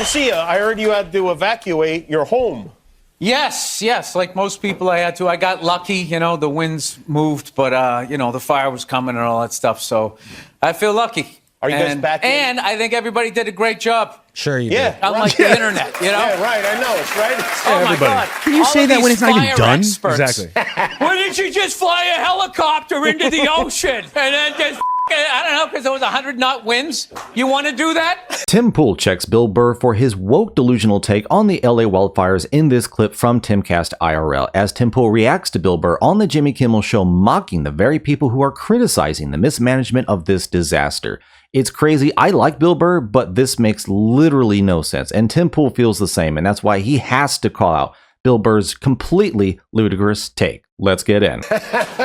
to see you. I heard you had to evacuate your home. Yes. Like most people, I had to. I got lucky, you know, the winds moved, but, you know, the fire was coming and all that stuff. So I feel lucky. Are you guys back in? And I think everybody did a great job. Sure you did. Unlike the internet, you know? Yeah, right. I know. It's right. Oh, my God. Can you say that when it's not even done? Exactly. Why didn't you just fly a helicopter into the ocean and then just, I don't know, because there was 100-knot winds? You want to do that? Tim Pool checks Bill Burr for his woke delusional take on the LA wildfires in this clip from Timcast IRL, as Tim Pool reacts to Bill Burr on the Jimmy Kimmel Show, mocking the very people who are criticizing the mismanagement of this disaster. It's crazy. I like Bill Burr, but this makes literally no sense. And Tim Pool feels the same, and that's why he has to call out Bill Burr's completely ludicrous take. Let's get in.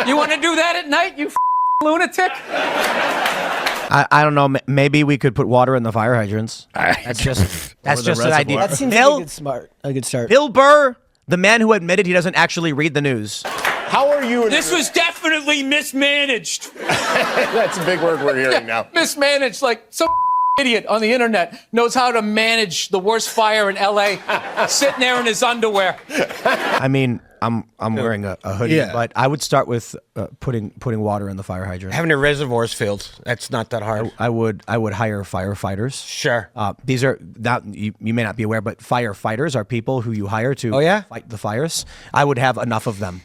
You want to do that at night, you lunatic? I don't know. Maybe we could put water in the fire hydrants. That's just an idea. That seems like a good start. Bill Burr, the man who admitted he doesn't actually read the news. How are you? This was definitely mismanaged. That's a big word we're hearing now. Mismanaged, like some idiot on the internet knows how to manage the worst fire in LA, sitting there in his underwear. I mean, I'm wearing a hoodie, but I would start with putting water in the fire hydrant. Having a reservoirs filled, that's not that hard. I would hire firefighters. Sure. These are not you may not be aware, but firefighters are people who you hire to fight the fires. I would have enough of them.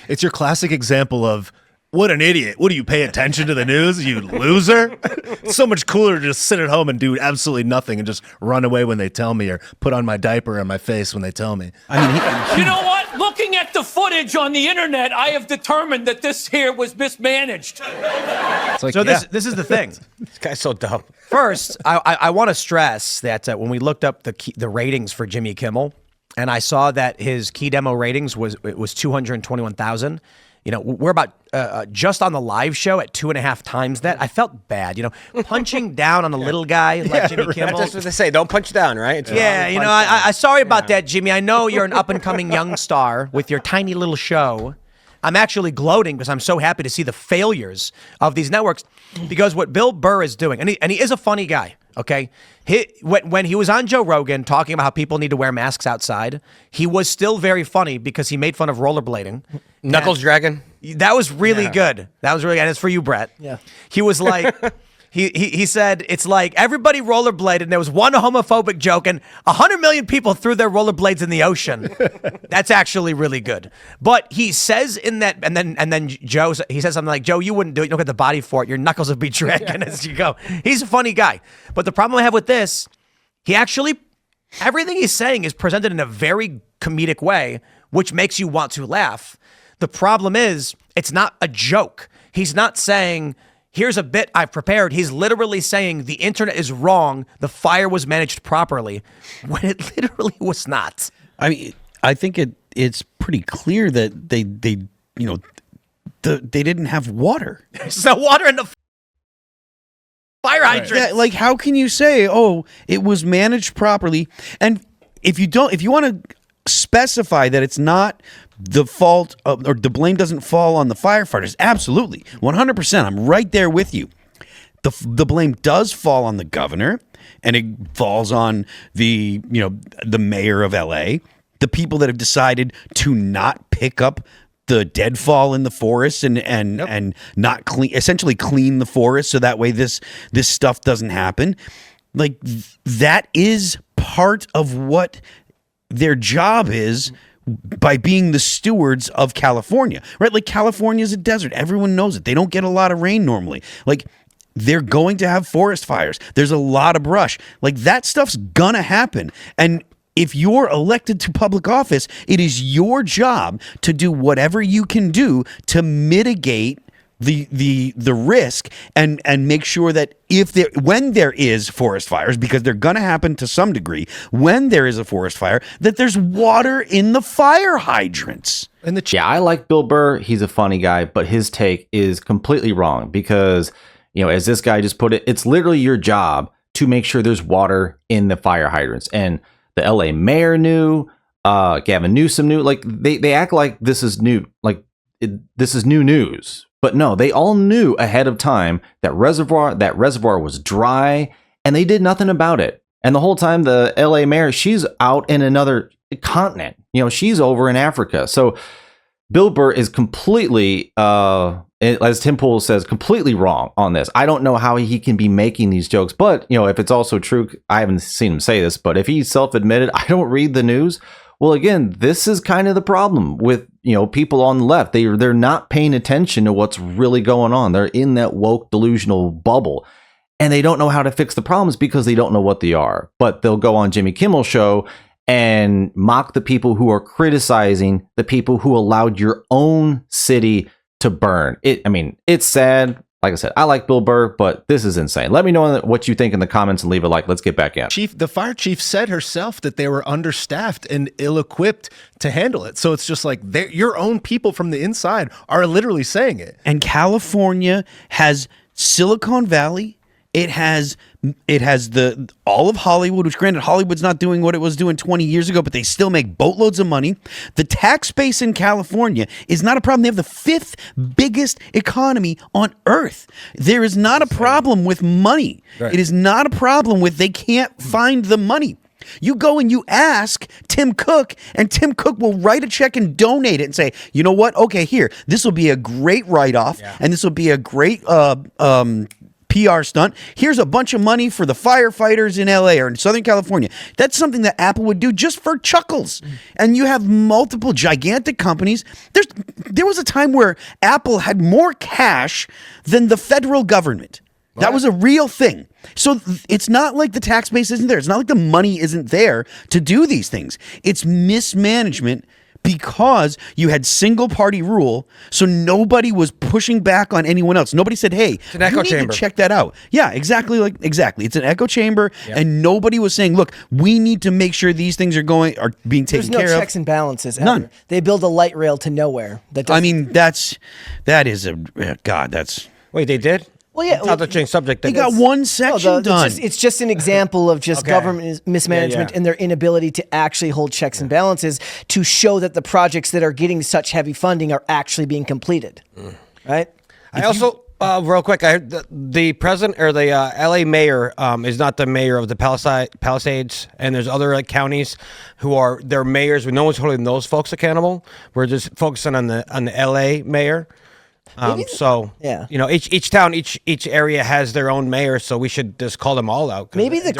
It's your classic example of, what an idiot. What do you pay attention to the news, you loser? It's so much cooler to just sit at home and do absolutely nothing and just run away when they tell me, or put on my diaper on my face when they tell me. I mean, you know what? Looking at the footage on the internet, I have determined that this here was mismanaged. Like, so this is the thing. This guy's so dumb. First, I want to stress that when we looked up the ratings for Jimmy Kimmel, and I saw that his key demo ratings was 221,000. You know, we're about just on the live show at 2.5 times that. I felt bad, you know, punching down on a little guy like Jimmy Kimmel. That's what they say. Don't punch down, right? It's you know, I sorry about that, Jimmy. I know you're an up-and-coming young star with your tiny little show. I'm actually gloating because I'm so happy to see the failures of these networks, because what Bill Burr is doing, and he is a funny guy. Okay, when he was on Joe Rogan talking about how people need to wear masks outside, he was still very funny because he made fun of rollerblading. Knuckles dragon. That was really good. That was really, and it's for you, Brett. Yeah. He was like, he said, it's like everybody rollerbladed and there was one homophobic joke and 100 million people threw their rollerblades in the ocean. That's actually really good. But he says in that, and then Joe, he says something like, Joe, you wouldn't do it. You don't get the body for it. Your knuckles would be dragging as you go. He's a funny guy. But the problem I have with this, everything he's saying is presented in a very comedic way, which makes you want to laugh. The problem is, it's not a joke. He's not saying, here's a bit I've prepared. He's literally saying the internet is wrong. The fire was managed properly, when it literally was not. I mean, I think it's pretty clear that they didn't have water. There's no water in the fire hydrant. Yeah, like, how can you say, oh, it was managed properly? And if you want to specify that it's not the fault of, or the blame doesn't fall on the firefighters, absolutely, 100%, I'm right there with you. The blame does fall on the governor, and it falls on the mayor of LA, the people that have decided to not pick up the deadfall in the forest and not essentially clean the forest so that way this stuff doesn't happen. Like, that is part of what their job is by being the stewards of California, right? Like, California is a desert. Everyone knows it. They don't get a lot of rain normally. Like, they're going to have forest fires. There's a lot of brush. Like, that stuff's gonna happen. And if you're elected to public office, it is your job to do whatever you can do to mitigate the risk and make sure that when there is forest fires, because they're going to happen to some degree, when there is a forest fire, that there's water in the fire hydrants. I like Bill Burr. He's a funny guy, but his take is completely wrong because, as this guy just put it, it's literally your job to make sure there's water in the fire hydrants. And the LA mayor knew, Gavin Newsom knew, like they act like this is new, like this is new news. But no, they all knew ahead of time that reservoir was dry, and they did nothing about it. And the whole time, the LA mayor, she's out in another continent. She's over in Africa. So Bill Burr is completely, as Tim Pool says, completely wrong on this. I don't know how he can be making these jokes, but if it's also true, I haven't seen him say this, but if he self-admitted, I don't read the news. Well, again, this is kind of the problem with people on the left. They're not paying attention to what's really going on. They're in that woke delusional bubble, and they don't know how to fix the problems because they don't know what they are. But they'll go on Jimmy Kimmel's show and mock the people who are criticizing the people who allowed your own city to burn. It's sad. Like I said, I like Bill Burr, but this is insane. Let me know what you think in the comments and leave a like. Let's get back in. The fire chief said herself that they were understaffed and ill-equipped to handle it. So it's just like your own people from the inside are literally saying it. And California has Silicon Valley. It has all of Hollywood, which granted Hollywood's not doing what it was doing 20 years ago, but they still make boatloads of money. The tax base in California is not a problem. They have the 5th biggest economy on earth. There is not a problem with money. Right. It is not a problem with they can't find the money. You go and you ask Tim Cook, and Tim Cook will write a check and donate it and say, you know what? Okay, here, this will be a great write-off, and this will be a great PR stunt. Here's a bunch of money for the firefighters in LA or in Southern California. That's something that Apple would do just for chuckles. And you have multiple gigantic companies. There was a time where Apple had more cash than the federal government. What? That was a real thing. So it's not like the tax base isn't there. It's not like the money isn't there to do these things. It's mismanagement because you had single party rule, so nobody was pushing back on anyone else. Nobody said, hey, it's an echo chamber. To check that out. Yeah, exactly. It's an echo chamber, and nobody was saying, look, we need to make sure these things are being taken care of. There's no checks and balances ever. None. They build a light rail to nowhere. Wait, they did? Well, yeah. Not to change subject. They got one section done. It's just an example of just government mismanagement and their inability to actually hold checks and balances to show that the projects that are getting such heavy funding are actually being completed. Right? I also, real quick, I heard the president or the LA mayor is not the mayor of the Palisades, and there's other counties who are their mayors. No one's holding those folks accountable. We're just focusing on the LA mayor. Each town, each area has their own mayor, so we should just call them all out. Maybe the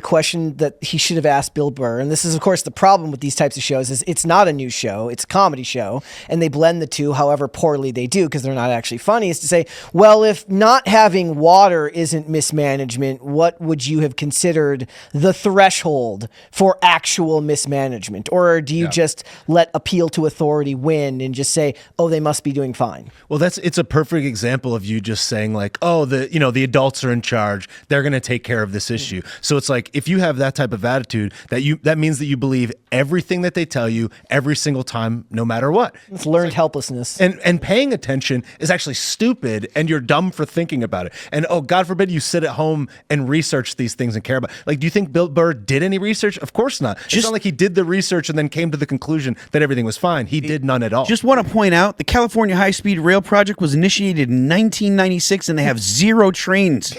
question that he should have asked Bill Burr, and this is of course the problem with these types of shows, is it's not a news show, it's a comedy show, and they blend the two however poorly they do because they're not actually funny, is to say, well, if not having water isn't mismanagement, what would you have considered the threshold for actual mismanagement? Or do you just let appeal to authority win and just say, oh, they must be doing fine? Well, it's a perfect example of you just saying like, oh, the adults are in charge. They're going to take care of this issue. So it's like, if you have that type of attitude, that means that you believe everything that they tell you every single time, no matter what. It's learned helplessness. And paying attention is actually stupid, and you're dumb for thinking about it. And oh, God forbid you sit at home and research these things and care about. Like, do you think Bill Burr did any research? Of course not. It's not like he did the research and then came to the conclusion that everything was fine. He did none at all. Just want to point out the California High-Speed Rail project was initiated in 1996, and they have 0 trains.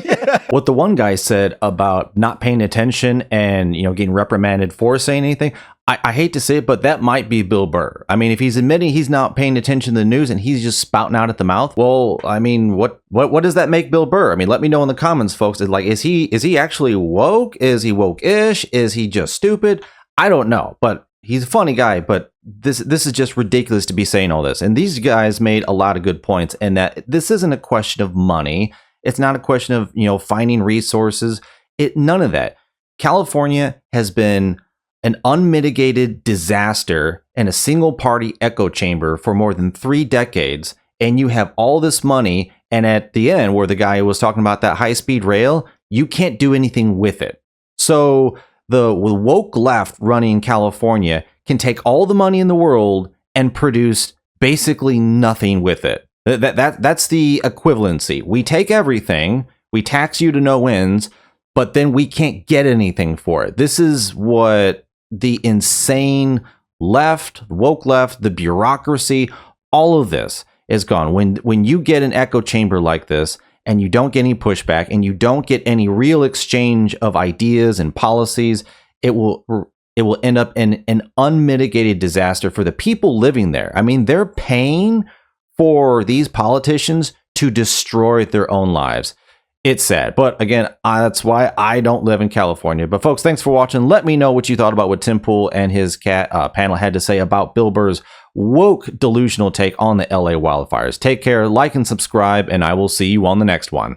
What the one guy said about not paying attention and getting reprimanded for saying anything, I hate to say it, but that might be Bill Burr. I mean, if he's admitting he's not paying attention to the news and he's just spouting out at the mouth, well, I mean, what does that make Bill Burr? I mean, let me know in the comments, folks. Is he actually woke? Is he woke-ish? Is he just stupid? I don't know, but he's a funny guy, but this is just ridiculous to be saying all this. And these guys made a lot of good points, and that this isn't a question of money. It's not a question of, finding resources. None of that. California has been an unmitigated disaster and a single party echo chamber for more than 3 decades. And you have all this money. And at the end, where the guy was talking about that high speed rail, you can't do anything with it. So the woke left running California can take all the money in the world and produce basically nothing with it. That's the equivalency. We take everything, we tax you to no ends, but then we can't get anything for it. This is what the insane left, woke left, the bureaucracy, all of this is gone. When you get an echo chamber like this, and you don't get any pushback and you don't get any real exchange of ideas and policies, it will end up in an unmitigated disaster for the people living there. I mean, they're paying for these politicians to destroy their own lives. It's sad. But again, that's why I don't live in California. But folks, thanks for watching. Let me know what you thought about what Tim Pool and his panel had to say about Bill Burr's woke delusional take on the LA wildfires. Take care, like and subscribe, and I will see you on the next one.